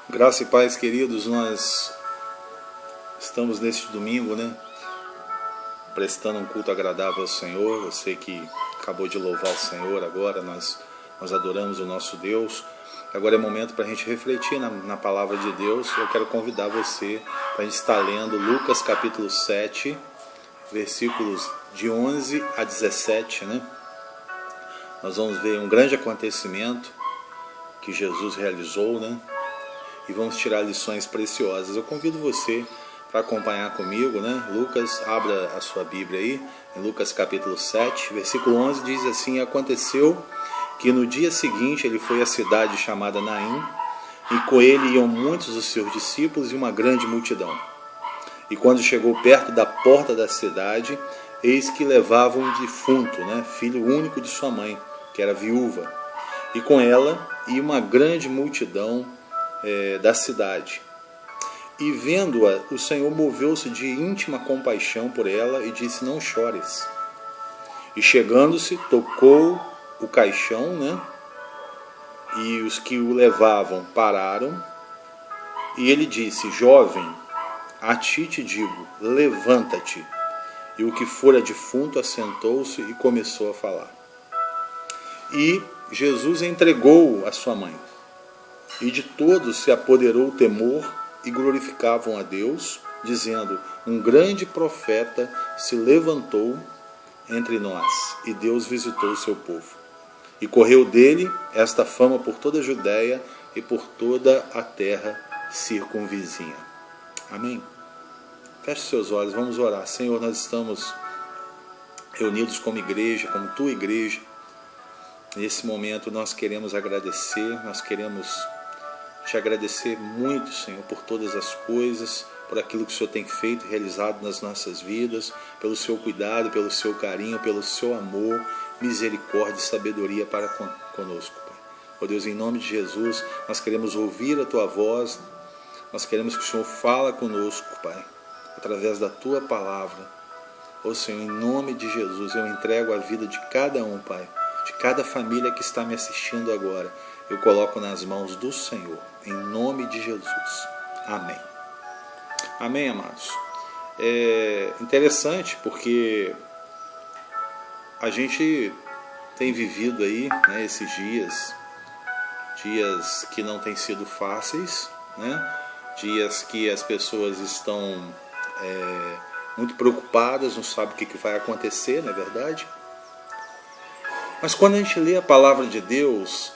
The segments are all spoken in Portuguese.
Graça e paz, queridos, nós estamos neste domingo, prestando um culto agradável ao Senhor. Você que acabou de louvar o Senhor agora, nós adoramos o nosso Deus. Agora é momento para a gente refletir na palavra de Deus. Eu quero convidar você para a gente estar lendo Lucas capítulo 7, versículos de 11 a 17, Nós vamos ver um grande acontecimento que Jesus realizou, e vamos tirar lições preciosas. Eu convido você para acompanhar comigo, Lucas, abra a sua Bíblia aí, em Lucas capítulo 7, versículo 11, diz assim: aconteceu que no dia seguinte ele foi à cidade chamada Naim, e com ele iam muitos dos seus discípulos e uma grande multidão. E quando chegou perto da porta da cidade, eis que levavam um defunto, filho único de sua mãe, que era viúva, e com ela ia uma grande multidão da cidade. E vendo-a, o Senhor moveu-se de íntima compaixão por ela e disse: não chores. E chegando-se, tocou o caixão, e os que o levavam pararam, e ele disse: jovem, a ti te digo, levanta-te. E o que fora defunto assentou-se e começou a falar. E Jesus entregou-o à sua mãe. E de todos se apoderou o temor e glorificavam a Deus, dizendo: um grande profeta se levantou entre nós, e Deus visitou o seu povo. E correu dele esta fama por toda a Judéia e por toda a terra circunvizinha. Amém? Feche seus olhos, vamos orar. Senhor, nós estamos reunidos como igreja, como tua igreja. Nesse momento nós queremos agradecer, nós queremos te agradecer muito, Senhor, por todas as coisas, por aquilo que o Senhor tem feito e realizado nas nossas vidas, pelo seu cuidado, pelo seu carinho, pelo seu amor, misericórdia e sabedoria para conosco, Pai. Ó Deus, em nome de Jesus, nós queremos ouvir a tua voz, nós queremos que o Senhor fale conosco, Pai, através da tua palavra. Ó Senhor, em nome de Jesus, eu entrego a vida de cada um, Pai, de cada família que está me assistindo agora. Eu coloco nas mãos do Senhor, em nome de Jesus. Amém. Amém, amados. É interessante porque a gente tem vivido aí, esses dias que não têm sido fáceis, dias que as pessoas estão muito preocupadas, não sabem o que vai acontecer, não é verdade? Mas quando a gente lê a palavra de Deus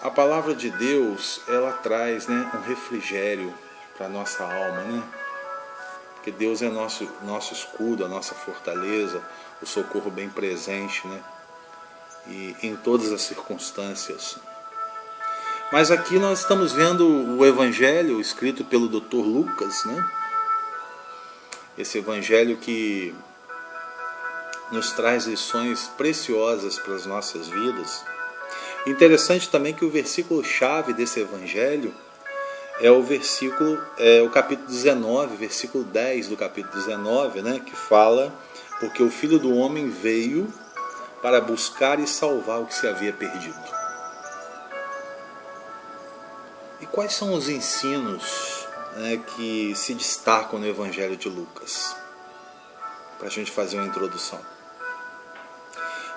ela traz um refrigério para a nossa alma, porque Deus é nosso escudo, a nossa fortaleza, o socorro bem presente, e em todas as circunstâncias. Mas aqui nós estamos vendo o evangelho escrito pelo Dr. Lucas, esse evangelho que nos traz lições preciosas para as nossas vidas. Interessante também que o versículo-chave desse evangelho é o capítulo 19, versículo 10 do capítulo 19, que fala: porque o Filho do Homem veio para buscar e salvar o que se havia perdido. E quais são os ensinos que se destacam no evangelho de Lucas? Para a gente fazer uma introdução.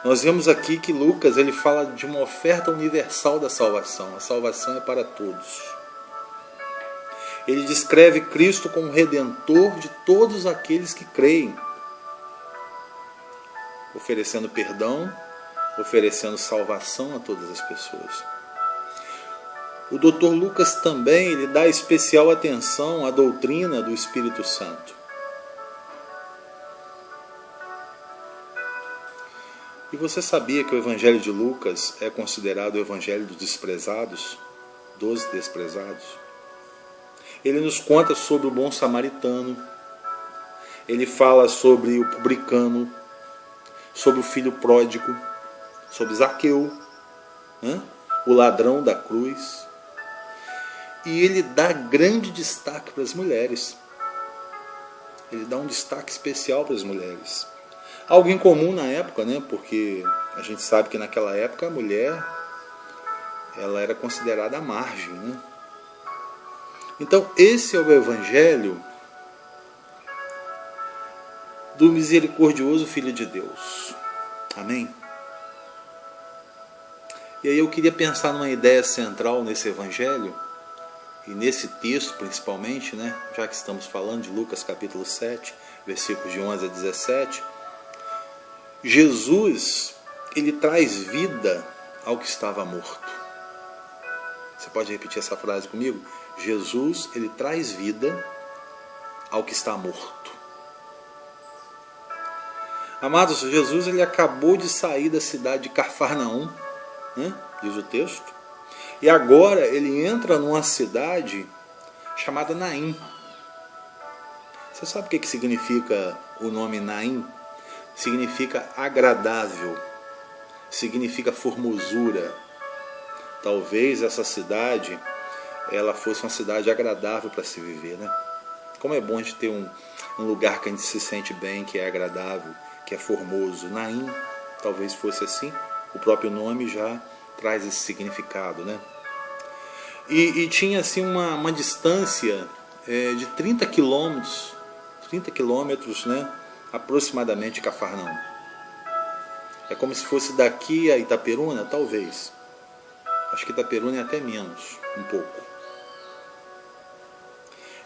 Nós vemos aqui que Lucas ele fala de uma oferta universal da salvação. A salvação é para todos. Ele descreve Cristo como redentor de todos aqueles que creem, oferecendo perdão, oferecendo salvação a todas as pessoas. O Dr. Lucas também ele dá especial atenção à doutrina do Espírito Santo. E você sabia que o Evangelho de Lucas é considerado o Evangelho dos desprezados? Ele nos conta sobre o bom samaritano, ele fala sobre o publicano, sobre o filho pródigo, sobre Zaqueu, o ladrão da cruz. E ele dá grande destaque para as mulheres. Ele dá um destaque especial para as mulheres. Algo incomum na época, porque a gente sabe que naquela época a mulher ela era considerada à margem. Então, esse é o Evangelho do misericordioso Filho de Deus. Amém? E aí eu queria pensar numa ideia central nesse Evangelho, e nesse texto principalmente, né? Já que estamos falando de Lucas capítulo 7, versículos de 11 a 17. Jesus, ele traz vida ao que estava morto. Você pode repetir essa frase comigo? Jesus, ele traz vida ao que está morto. Amados, Jesus, ele acabou de sair da cidade de Cafarnaum, né? Diz o texto. E agora ele entra numa cidade chamada Naim. Você sabe o que significa o nome Naim? Significa agradável, significa formosura. Talvez essa cidade ela fosse uma cidade agradável para se viver, né? Como é bom a gente ter um lugar que a gente se sente bem, que é agradável, que é formoso. Naim talvez fosse assim, o próprio nome já traz esse significado, né? E tinha assim uma distância de 30 quilômetros, né, aproximadamente de Cafarnaum. É como se fosse daqui a Itaperuna, talvez. Acho que Itaperuna é até menos, um pouco.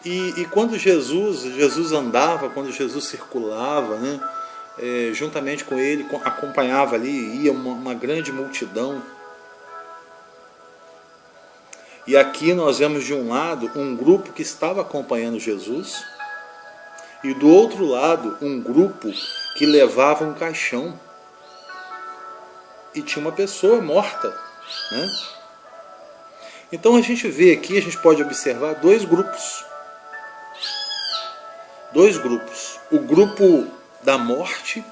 E quando Jesus andava, quando Jesus circulava, né, juntamente com ele, acompanhava ali, ia uma grande multidão. E aqui nós vemos de um lado um grupo que estava acompanhando Jesus, e do outro lado um grupo que levava um caixão e tinha uma pessoa morta, né? Então a gente vê aqui, a gente pode observar dois grupos. O grupo da morte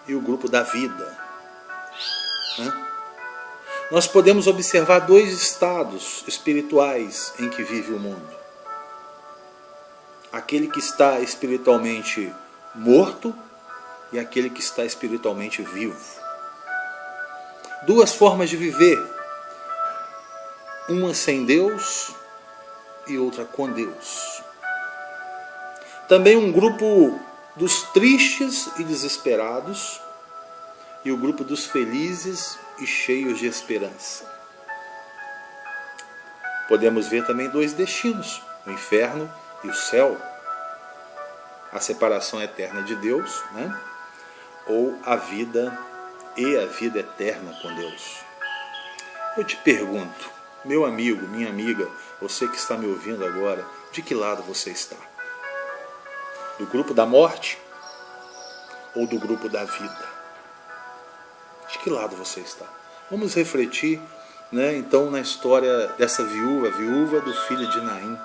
e o grupo da vida, né? Nós podemos observar dois estados espirituais em que vive o mundo. Aquele que está espiritualmente morto e aquele que está espiritualmente vivo. Duas formas de viver. Uma sem Deus e outra com Deus. Também um grupo dos tristes e desesperados e o grupo dos felizes e cheios de esperança. Podemos ver também dois destinos, o inferno e o céu. A separação eterna de Deus, né? Ou a vida e a vida eterna com Deus. Eu te pergunto, meu amigo, minha amiga, você que está me ouvindo agora, de que lado você está? Do grupo da morte ou do grupo da vida? De que lado você está? Vamos refletir, né, então na história dessa viúva, a viúva do filho de Naim,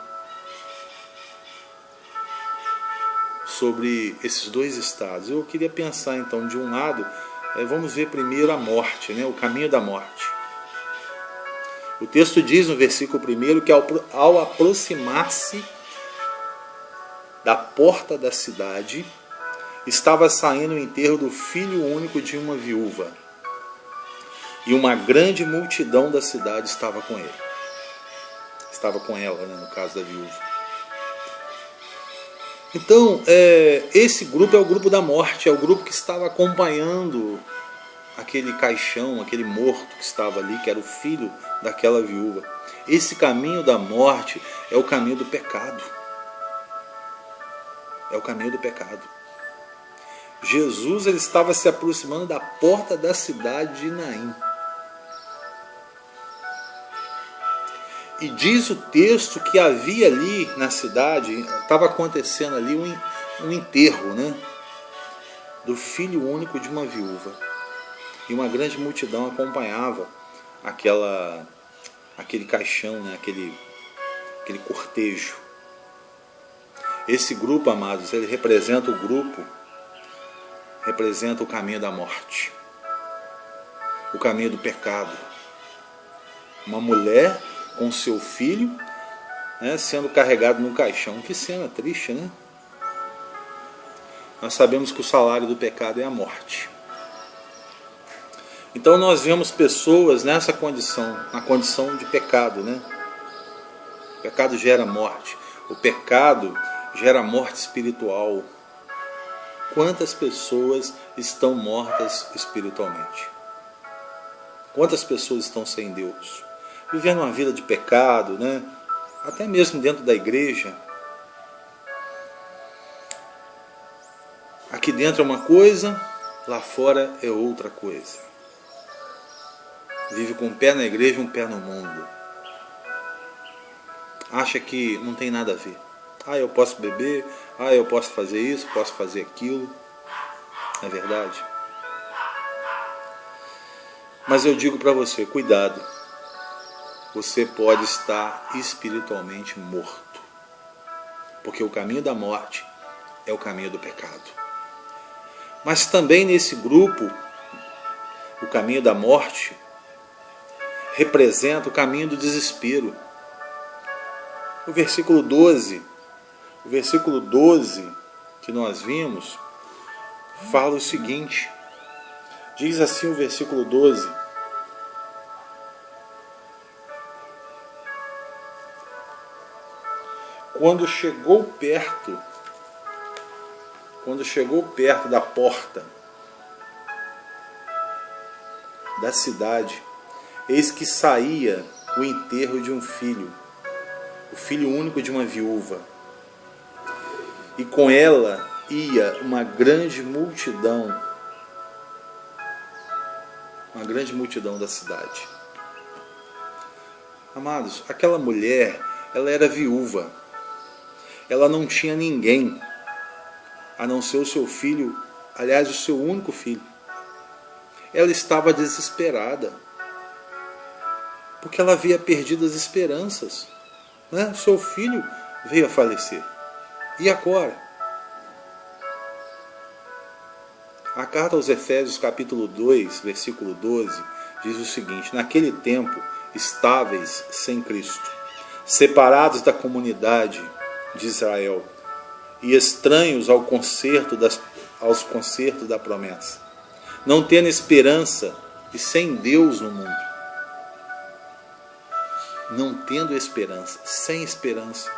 sobre esses dois estados. Eu queria pensar então, de um lado, vamos ver primeiro a morte, né, o caminho da morte. O texto diz no versículo 1 que ao aproximar-se da porta da cidade, estava saindo o enterro do filho único de uma viúva. E uma grande multidão da cidade estava com ele. Estava com ela, né, no caso da viúva. Então, esse grupo é o grupo da morte, é o grupo que estava acompanhando aquele caixão, aquele morto que estava ali, que era o filho daquela viúva. Esse caminho da morte é o caminho do pecado. É o caminho do pecado. Jesus, ele estava se aproximando da porta da cidade de Naim. E diz o texto que havia ali na cidade, estava acontecendo ali um enterro, né, do filho único de uma viúva. E uma grande multidão acompanhava aquele caixão, né, aquele cortejo. Esse grupo, amados, ele representa o grupo, representa o caminho da morte, o caminho do pecado. Uma mulher com seu filho, né, sendo carregado no caixão. Que cena triste, né? Nós sabemos que o salário do pecado é a morte. Então nós vemos pessoas nessa condição, na condição de pecado, né? pecado gera morte. O pecado gera morte espiritual. Quantas pessoas estão mortas espiritualmente? Quantas pessoas estão sem Deus? Vivendo uma vida de pecado, né? Até mesmo dentro da igreja. Aqui dentro é uma coisa, lá fora é outra coisa. Vive com um pé na igreja e um pé no mundo. Acha que não tem nada a ver. Eu posso beber, eu posso fazer isso, posso fazer aquilo. É verdade? Mas eu digo para você, cuidado. Você pode estar espiritualmente morto. Porque o caminho da morte é o caminho do pecado. Mas também nesse grupo, o caminho da morte representa o caminho do desespero. O versículo 12 que nós vimos, fala o seguinte, diz assim o versículo 12: quando chegou perto da porta da cidade, eis que saía o enterro de um filho, o filho único de uma viúva, e com ela ia uma grande multidão da cidade. Amados, aquela mulher, ela era viúva, ela não tinha ninguém, a não ser o seu filho, aliás, o seu único filho. Ela estava desesperada, porque ela havia perdido as esperanças, né? Seu filho veio a falecer. E agora? A carta aos Efésios, capítulo 2, versículo 12, diz o seguinte: naquele tempo estáveis sem Cristo, separados da comunidade de Israel e estranhos aos concertos da promessa, não tendo esperança e sem Deus no mundo. Não tendo esperança, sem esperança.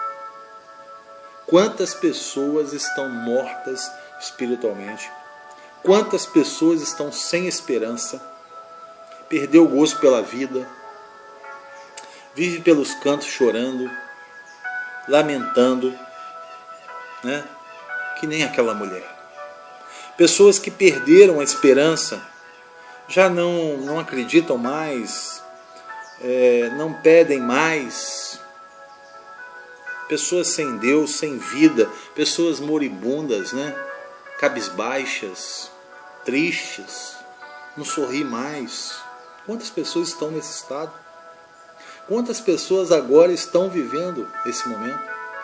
Quantas pessoas estão mortas espiritualmente? Quantas pessoas estão sem esperança? Perdeu o gosto pela vida, vive pelos cantos chorando, lamentando, né? Que nem aquela mulher. Pessoas que perderam a esperança, já não acreditam mais, não pedem mais. Pessoas sem Deus, sem vida, pessoas moribundas, né? Cabisbaixas, tristes, não sorri mais. Quantas pessoas estão nesse estado? Quantas pessoas agora estão vivendo esse momento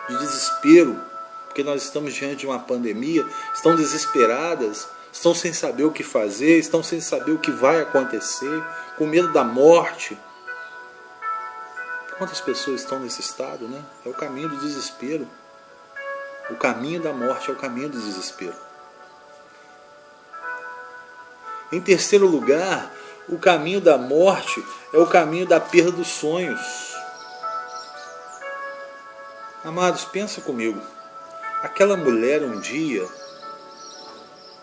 de desespero, porque nós estamos diante de uma pandemia, estão desesperadas, estão sem saber o que fazer, estão sem saber o que vai acontecer, com medo da morte. Quantas pessoas estão nesse estado, né? É o caminho do desespero. O caminho da morte é o caminho do desespero. Em terceiro lugar, o caminho da morte é o caminho da perda dos sonhos. Amados, pensa comigo. Aquela mulher um dia,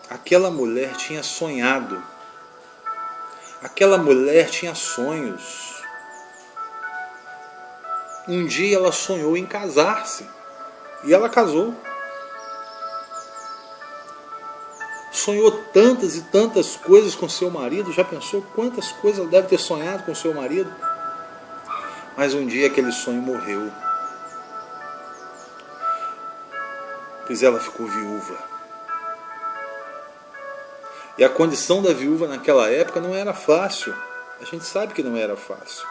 aquela mulher tinha sonhado. Aquela mulher tinha sonhos. Um dia ela sonhou em casar-se. E ela casou. Sonhou tantas e tantas coisas com seu marido. Já pensou quantas coisas ela deve ter sonhado com seu marido? Mas um dia aquele sonho morreu. Pois ela ficou viúva. E a condição da viúva naquela época não era fácil. A gente sabe que não era fácil.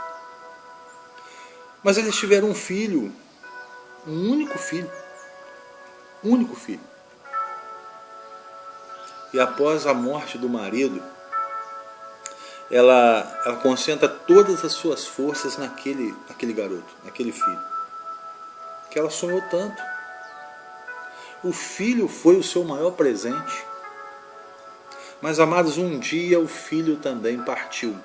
Mas eles tiveram um filho. Um único filho. Um único filho. E após a morte do marido, ela concentra todas as suas forças naquele garoto, naquele filho. Que ela sonhou tanto. O filho foi o seu maior presente. Mas, amados, um dia o filho também partiu.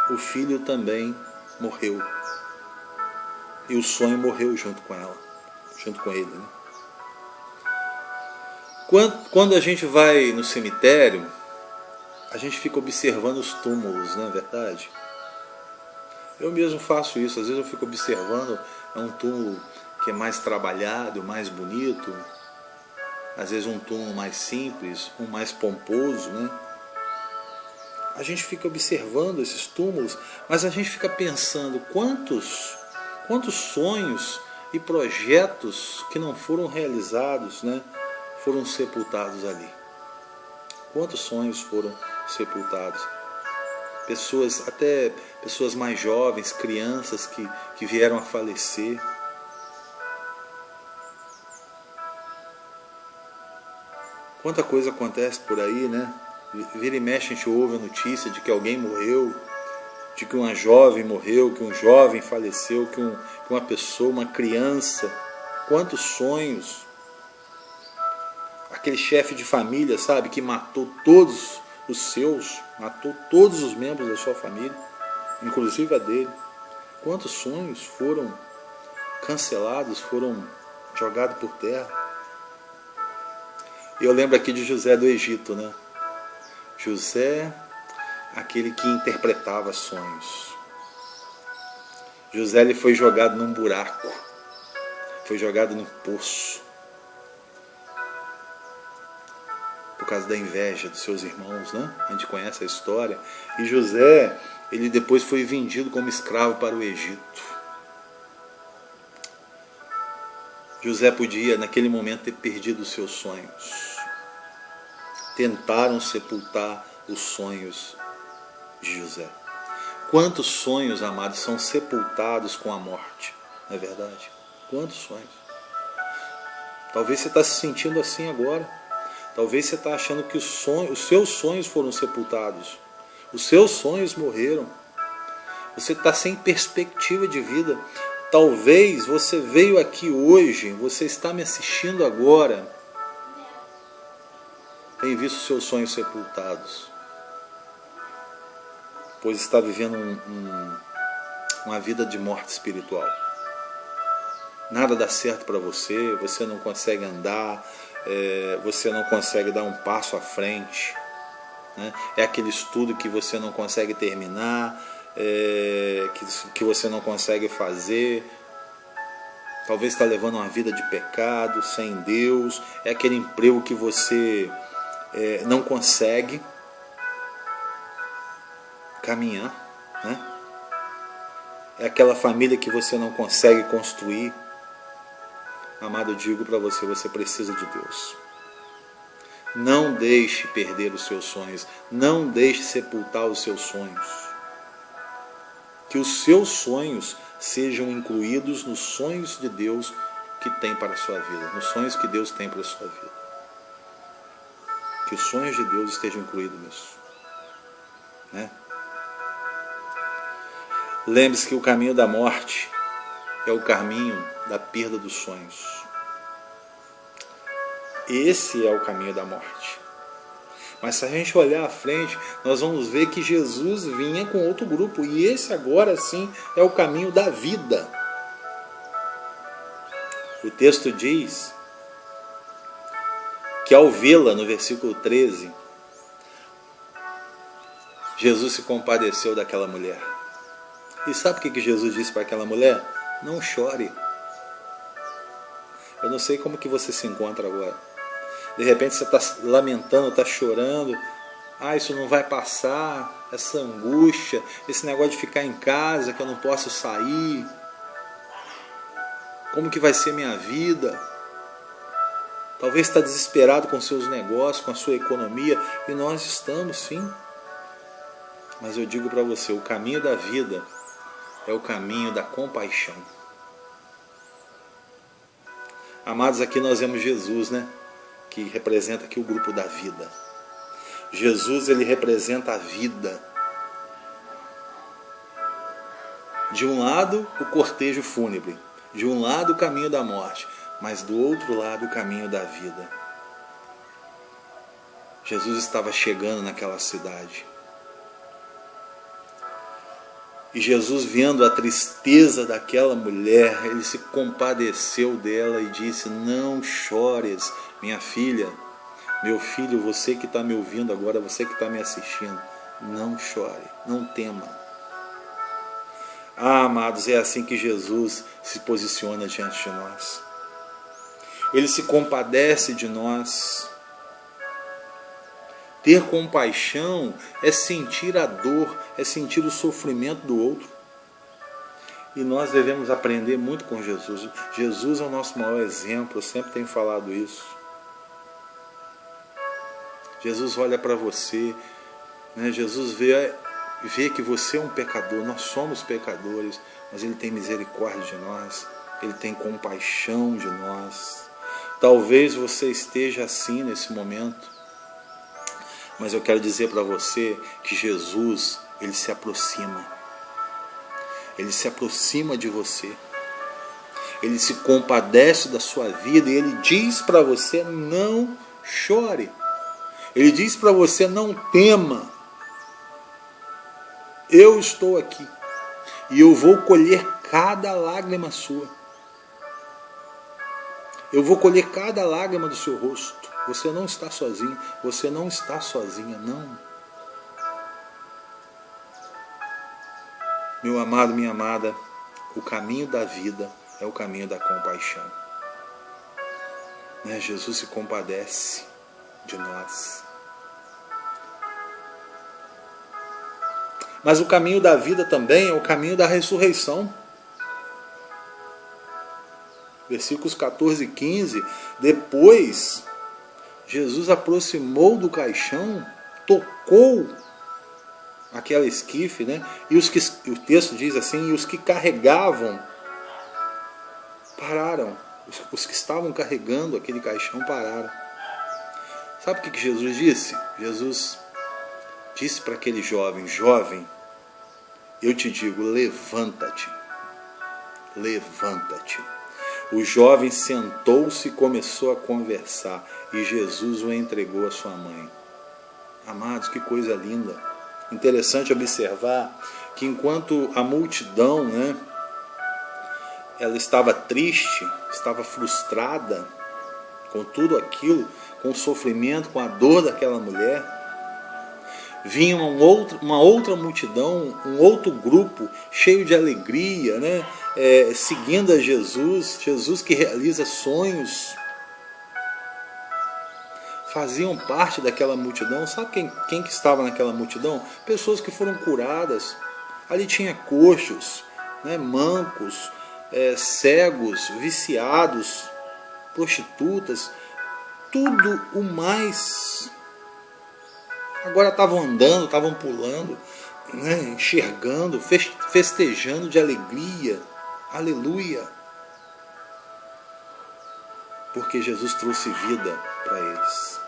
O filho também morreu. E o sonho morreu junto com ela, junto com ele, né? Quando a gente vai no cemitério, a gente fica observando os túmulos, não é verdade? Eu mesmo faço isso, às vezes eu fico observando, é um túmulo que é mais trabalhado, mais bonito, às vezes um túmulo mais simples, um mais pomposo, né? A gente fica observando esses túmulos, mas a gente fica pensando quantos sonhos e projetos que não foram realizados, né, foram sepultados ali. Quantos sonhos foram sepultados? Até pessoas mais jovens, crianças que vieram a falecer. Quanta coisa acontece por aí, né? Vira e mexe a gente ouve a notícia de que alguém morreu, de que uma jovem morreu, que um jovem faleceu, que uma pessoa, uma criança. Quantos sonhos. Aquele chefe de família, sabe, que matou todos os seus, matou todos os membros da sua família, inclusive a dele. Quantos sonhos foram cancelados, foram jogados por terra. Eu lembro aqui de José do Egito, né? José, aquele que interpretava sonhos. José, ele foi jogado num buraco, foi jogado num poço, por causa da inveja dos seus irmãos, né? A gente conhece a história. E José, ele depois foi vendido como escravo para o Egito. José podia, naquele momento, ter perdido os seus sonhos. Tentaram sepultar os sonhos de José. Quantos sonhos, amados, são sepultados com a morte? Não é verdade? Quantos sonhos? Talvez você está se sentindo assim agora. Talvez você está achando que os seus sonhos foram sepultados. Os seus sonhos morreram. Você está sem perspectiva de vida. Talvez você veio aqui hoje, você está me assistindo agora, tem visto seus sonhos sepultados, pois está vivendo uma vida de morte espiritual. Nada dá certo para você, você não consegue andar, você não consegue dar um passo à frente, né? É aquele estudo que você não consegue terminar, que você não consegue fazer. Talvez está levando uma vida de pecado, sem Deus. É aquele emprego que você não consegue caminhar, né? É aquela família que você não consegue construir. Amado, eu digo para você, você precisa de Deus. Não deixe perder os seus sonhos. Não deixe sepultar os seus sonhos. Que os seus sonhos sejam incluídos nos sonhos de Deus que tem para a sua vida. Nos sonhos que Deus tem para a sua vida. Que os sonhos de Deus estejam incluídos nisso, né? Lembre-se que o caminho da morte é o caminho da perda dos sonhos. Esse é o caminho da morte. Mas se a gente olhar à frente, nós vamos ver que Jesus vinha com outro grupo. E esse agora sim é o caminho da vida. O texto diz que ao vê-la, no versículo 13, Jesus se compadeceu daquela mulher. E sabe o que Jesus disse para aquela mulher? Não chore. Eu não sei como que você se encontra agora. De repente você está lamentando, está chorando. Isso não vai passar. Essa angústia, esse negócio de ficar em casa, que eu não posso sair. Como que vai ser minha vida? Talvez está desesperado com seus negócios, com a sua economia. E nós estamos, sim. Mas eu digo para você, o caminho da vida é o caminho da compaixão. Amados, aqui nós vemos Jesus, né? Que representa aqui o grupo da vida. Jesus, ele representa a vida. De um lado, o cortejo fúnebre. De um lado, o caminho da morte. Mas do outro lado, o caminho da vida. Jesus estava chegando naquela cidade. E Jesus, vendo a tristeza daquela mulher, ele se compadeceu dela e disse: não chores, minha filha, meu filho, você que está me ouvindo agora, você que está me assistindo, não chore, não tema. Ah, amados, é assim que Jesus se posiciona diante de nós. Ele se compadece de nós. Ter compaixão é sentir a dor, é sentir o sofrimento do outro. E nós devemos aprender muito com Jesus. Jesus é o nosso maior exemplo, eu sempre tenho falado isso. Jesus olha para você, né? Jesus vê que você é um pecador, nós somos pecadores, mas Ele tem misericórdia de nós, Ele tem compaixão de nós. Talvez você esteja assim nesse momento, mas eu quero dizer para você que Jesus, Ele se aproxima. Ele se aproxima de você. Ele se compadece da sua vida e Ele diz para você: não chore. Ele diz para você: não tema. Eu estou aqui e eu vou colher cada lágrima sua. Eu vou colher cada lágrima do seu rosto. Você não está sozinho, você não está sozinha, não. Meu amado, minha amada, o caminho da vida é o caminho da compaixão. Né? Jesus se compadece de nós. Mas o caminho da vida também é o caminho da ressurreição. Versículos 14 e 15. Depois, Jesus aproximou do caixão, tocou aquela esquife, né? E o texto diz assim: e os que carregavam pararam. Os que estavam carregando aquele caixão pararam. Sabe o que Jesus disse? Jesus disse para aquele jovem: jovem, eu te digo, levanta-te. Levanta-te. O jovem sentou-se e começou a conversar, e Jesus o entregou à sua mãe. Amados, que coisa linda. Interessante observar que enquanto a multidão, né, ela estava triste, estava frustrada com tudo aquilo, com o sofrimento, com a dor daquela mulher, vinha uma outra multidão, um outro grupo cheio de alegria, né? Seguindo a Jesus, Jesus que realiza sonhos, faziam parte daquela multidão. Sabe quem que estava naquela multidão? Pessoas que foram curadas. Ali tinha coxos, né? Mancos, cegos, viciados, prostitutas, tudo o mais. Agora estavam andando, estavam pulando, né, enxergando, festejando de alegria. Aleluia! Porque Jesus trouxe vida para eles.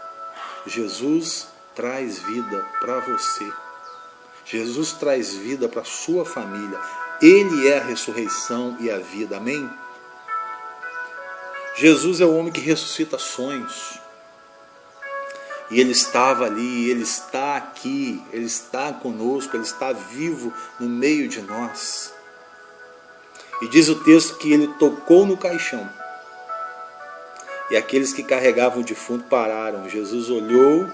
Jesus traz vida para você. Jesus traz vida para a sua família. Ele é a ressurreição e a vida. Amém? Jesus é o homem que ressuscita sonhos. E Ele estava ali, Ele está aqui, Ele está conosco, Ele está vivo no meio de nós. E diz o texto que Ele tocou no caixão. E aqueles que carregavam o defunto pararam. Jesus olhou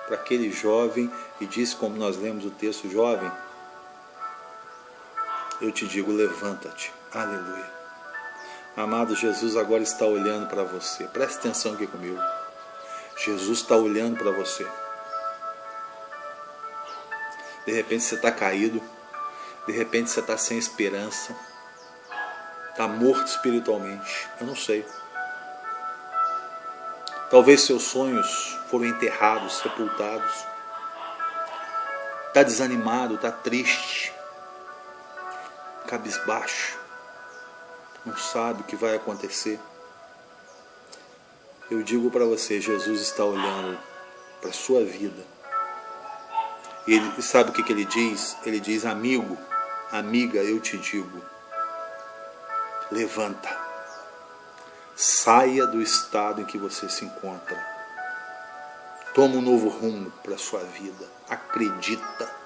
para aquele jovem e disse, como nós lemos o texto: jovem, eu te digo, levanta-te. Aleluia. Amado, Jesus agora está olhando para você. Preste atenção aqui comigo. Jesus está olhando para você. De repente você está caído. De repente você está sem esperança. Está morto espiritualmente. Eu não sei. Talvez seus sonhos foram enterrados, sepultados. Está desanimado, está triste. Cabisbaixo. Não sabe o que vai acontecer. Eu digo para você, Jesus está olhando para a sua vida. E Ele sabe o que Ele diz? Ele diz: amigo, amiga, eu te digo, levanta. Saia do estado em que você se encontra. Toma um novo rumo para a sua vida. Acredita.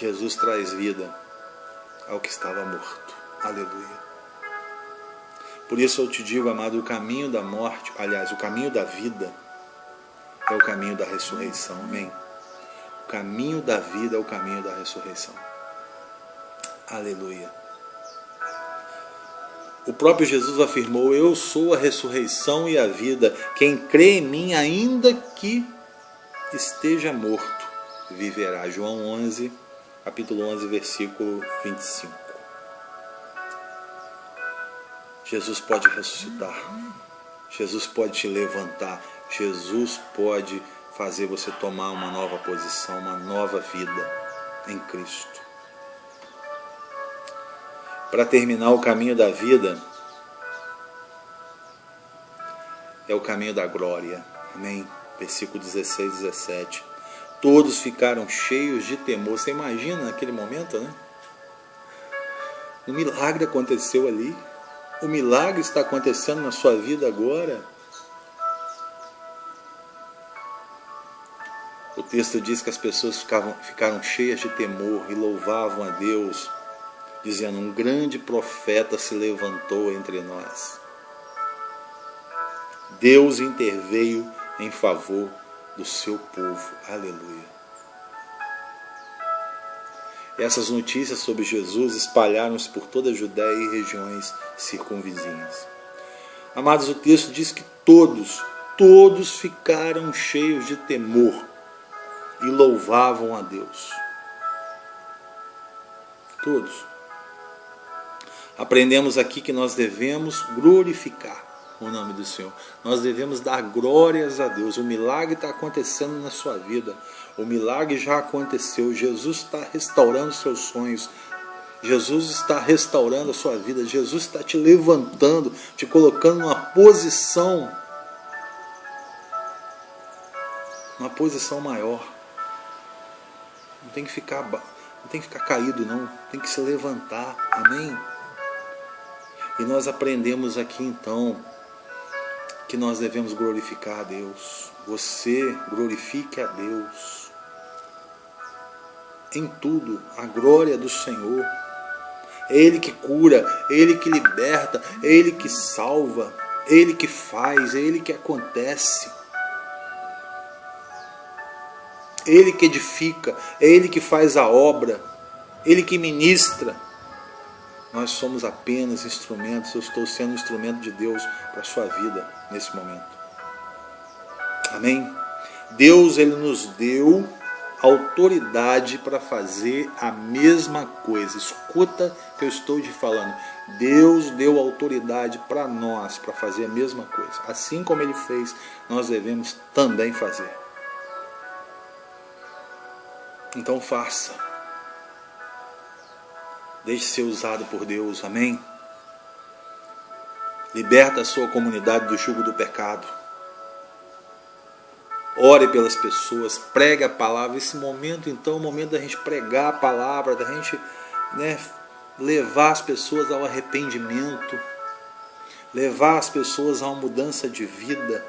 Jesus traz vida ao que estava morto. Aleluia. Por isso eu te digo, amado, o caminho da morte, aliás, o caminho da vida é o caminho da ressurreição. Amém? O caminho da vida é o caminho da ressurreição. Aleluia. O próprio Jesus afirmou: eu sou a ressurreição e a vida. Quem crê em mim, ainda que esteja morto, viverá. João 11, capítulo 11, versículo 25. Jesus pode ressuscitar. Jesus pode te levantar. Jesus pode fazer você tomar uma nova posição, uma nova vida em Cristo. Para terminar, o caminho da vida é o caminho da glória. Amém? Versículo 16 e 17. Todos ficaram cheios de temor. Você imagina naquele momento, né? Um milagre aconteceu ali. O milagre está acontecendo na sua vida agora. O texto diz que as pessoas ficaram cheias de temor e louvavam a Deus, dizendo: um grande profeta se levantou entre nós. Deus interveio em favor do seu povo. Aleluia. Essas notícias sobre Jesus espalharam-se por toda a Judéia e regiões circunvizinhas. Amados, o texto diz que todos ficaram cheios de temor e louvavam a Deus. Todos. Aprendemos aqui que nós devemos glorificar o nome do Senhor. Nós devemos dar glórias a Deus. O milagre está acontecendo na sua vida. O milagre já aconteceu. Jesus está restaurando seus sonhos. Jesus está restaurando a sua vida. Jesus está te levantando, te colocando numa posição maior. Não tem que ficar caído, não. Tem que se levantar. Amém? E nós aprendemos aqui então que nós devemos glorificar a Deus. Você glorifique a Deus em tudo. A glória do Senhor. É Ele que cura, é Ele que liberta, é Ele que salva, é Ele que faz, é Ele que acontece. É Ele que edifica, é Ele que faz a obra, Ele que ministra. Nós somos apenas instrumentos. Eu estou sendo um instrumento de Deus para a sua vida nesse momento. Amém? Deus, Ele nos deu autoridade para fazer a mesma coisa. Escuta o que eu estou te falando. Deus deu autoridade para nós para fazer a mesma coisa. Assim como Ele fez, nós devemos também fazer. Então faça. Deixe ser usado por Deus, amém? Liberta a sua comunidade do jugo do pecado. Ore pelas pessoas, pregue a palavra. Esse momento, então, é o momento da gente pregar a palavra, da gente levar as pessoas ao arrependimento, levar as pessoas a uma mudança de vida.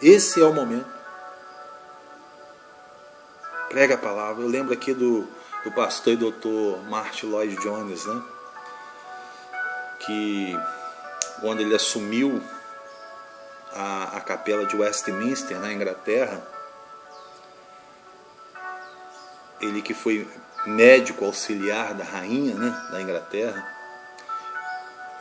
Esse é o momento. Prega a palavra. Eu lembro aqui do pastor e doutor Martin Lloyd Jones, né? Que quando ele assumiu a capela de Westminster, na Inglaterra, ele que foi médico auxiliar da rainha, né, da Inglaterra,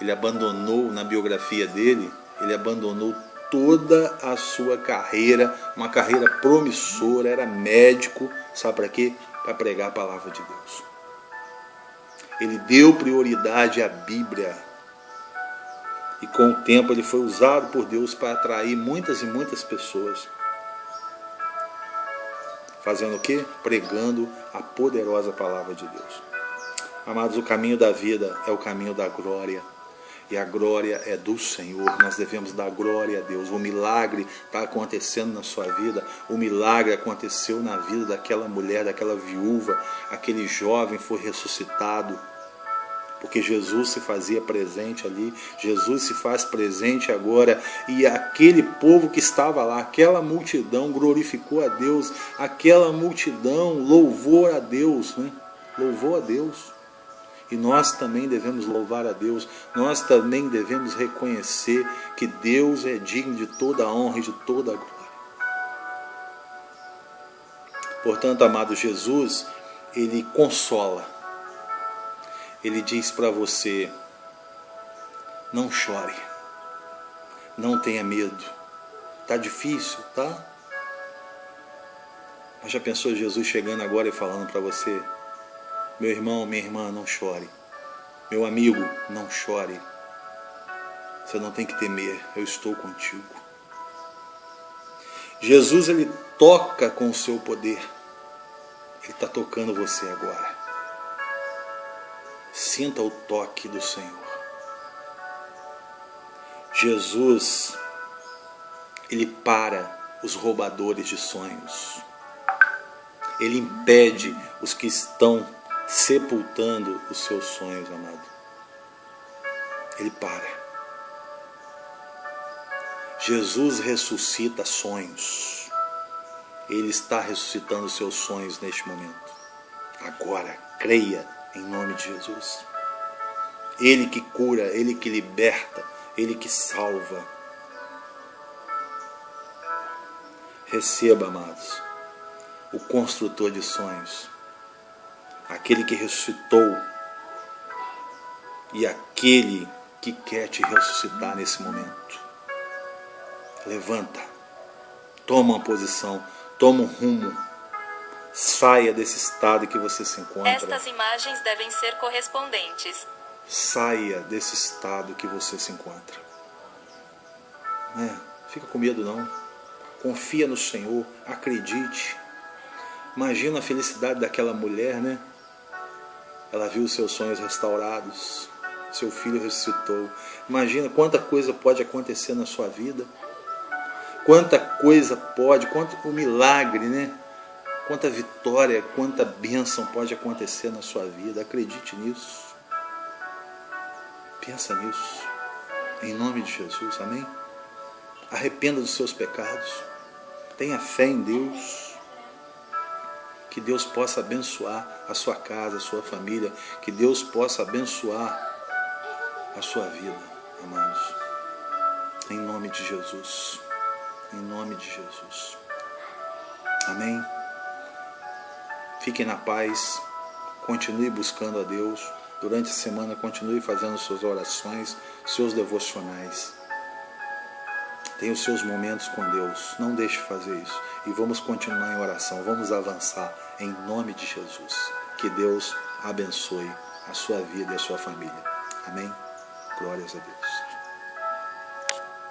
ele abandonou, na biografia dele, ele abandonou toda a sua carreira, uma carreira promissora, era médico, sabe para quê? Para pregar a palavra de Deus. Ele deu prioridade à Bíblia. E com o tempo ele foi usado por Deus para atrair muitas e muitas pessoas. Fazendo o quê? Pregando a poderosa palavra de Deus. Amados, o caminho da vida é o caminho da glória. E a glória é do Senhor. Nós devemos dar glória a Deus. O milagre está acontecendo na sua vida. O milagre aconteceu na vida daquela mulher, daquela viúva. Aquele jovem foi ressuscitado. Porque Jesus se fazia presente ali. Jesus se faz presente agora. E aquele povo que estava lá, aquela multidão glorificou a Deus. Aquela multidão louvou a Deus, né? louvou a Deus. E nós também devemos louvar a Deus, nós também devemos reconhecer que Deus é digno de toda a honra e de toda a glória. Portanto, amado, Jesus, Ele consola. Ele diz para você, não chore, não tenha medo. Está difícil, tá? Mas já pensou Jesus chegando agora e falando para você, meu irmão, minha irmã, não chore. Meu amigo, não chore. Você não tem que temer, eu estou contigo. Jesus, Ele toca com o seu poder. Ele está tocando você agora. Sinta o toque do Senhor. Jesus, Ele para os roubadores de sonhos. Ele impede os que estão sepultando os seus sonhos, amado. Ele para. Jesus ressuscita sonhos. Ele está ressuscitando os seus sonhos neste momento. Agora, creia em nome de Jesus. Ele que cura, Ele que liberta, Ele que salva. Receba, amados, o construtor de sonhos, aquele que ressuscitou e aquele que quer te ressuscitar nesse momento. Levanta, toma uma posição, toma um rumo, saia desse estado que você se encontra. Estas imagens devem ser correspondentes. Saia desse estado que você se encontra. Fica com medo não. Confia no Senhor, acredite. Imagina a felicidade daquela mulher, né? Ela viu os seus sonhos restaurados, seu filho ressuscitou. Imagina quanta coisa pode acontecer na sua vida. Quanta coisa pode, quanto o milagre, né? Quanta vitória, quanta bênção pode acontecer na sua vida. Acredite nisso. Pensa nisso. Em nome de Jesus, amém? Arrependa dos seus pecados. Tenha fé em Deus. Que Deus possa abençoar a sua casa, a sua família. Que Deus possa abençoar a sua vida, amados. Em nome de Jesus. Em nome de Jesus. Amém? Fiquem na paz. Continue buscando a Deus. Durante a semana, continue fazendo suas orações, seus devocionais. Tenha os seus momentos com Deus. Não deixe de fazer isso. E vamos continuar em oração. Vamos avançar em nome de Jesus. Que Deus abençoe a sua vida e a sua família. Amém? Glórias a Deus.